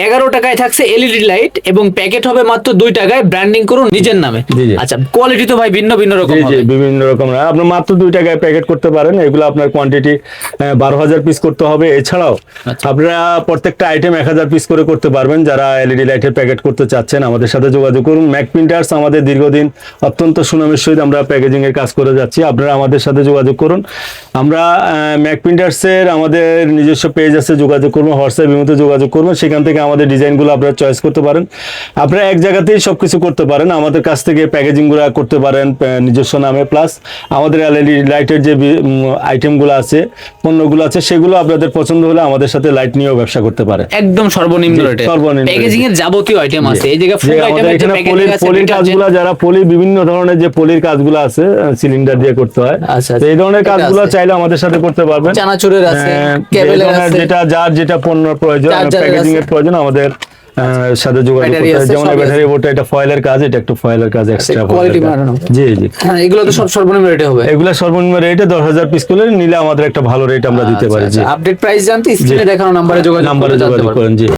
11 টাকায় থাকছে LED light এবং প্যাকেট হবে মাত্র 2 টাকায়, ব্র্যান্ডিং করুন নিজের নামে। আচ্ছা, কোয়ালিটি তো ভাই ভিন্ন ভিন্ন রকম হবে। বিভিন্ন রকম, আপনি মাত্র 2 টাকায় প্যাকেট করতে পারেন। এগুলো আপনার কোয়ান্টিটি 12,000 পিস করতে হবে। এছাড়াও আপনারা প্রত্যেকটা আইটেম 1,000 পিস করে করতে পারবেন। যারা এলইডি লাইটের প্যাকেট করতে চাচ্ছেন আমাদের সাথে যোগাযোগ করুন। ম্যাক প্রিন্টার্স আমাদের দীর্ঘদিন অত্যন্ত সুনামের সহিত আমরা প্যাকেজিং এর কাজ করে যাচ্ছি। আপনারা আমাদের সাথে যোগাযোগ করুন। আমরা ম্যাক প্রিন্টার্সের আমাদের নিজস্ব পেজ আছে, যোগাযোগ করুন। হোয়াটসঅ্যাপ ইমোতে যোগাযোগ করুন, সেখান থেকে আমাদের ডিজাইনগুলো আপনারা চয়েস করতে পারেন। আপনারা এক জায়গাতেই সবকিছু করতে পারেন। আমাদের কাছ থেকে প্যাকেজিংগুলো করতে পারেন নিজস্ব নামে, প্লাস আমাদের এলইডি লাইটের যে আইটেমগুলো আছে, পণ্যগুলো আছে, সেগুলো আপনাদের পছন্দ হলে আমাদের সাথে লাইট নিয়েও ব্যবসা করতে পারে একদম সর্বনিম্ন রেটে। প্যাকেজিং এর যাবতীয় আইটেম আছে এই জায়গায়, ফুল আইটেম আছে। পলির কাজগুলো, যারা পলি বিভিন্ন ধরনের যে পলির কাজগুলো আছে সিলিন্ডার দিয়ে করতে হয়, এই ধরনের কাজগুলো চাইলে আমাদের সাথে করতে পারবেন। চানাচুরের আছে, কেবলের আছে, যেটা যার যেটা পণ্য প্রয়োজন, প্যাকেজিং এর প্রয়োজন, আমাদের সাথে যোগাযোগ করতে হবে। যেমন ব্যাটারি বোর্ডটা, এটা ফয়েলের কাজ, এটা একটু ফয়েলের কাজ এক্সট্রা কোয়ালিটি বাড়ানো। জি জি, হ্যাঁ, এগুলো তো সব সর্বনিম্ন রেটে হবে। এগুলা সর্বনিম্ন রেটে 10,000 পিস করে নিলে আমাদের একটা ভালো রেট আমরা দিতে পারি। জি, আপডেট প্রাইস জানতে স্ক্রিনে দেখানো নম্বরে যোগাযোগ করেন। জি।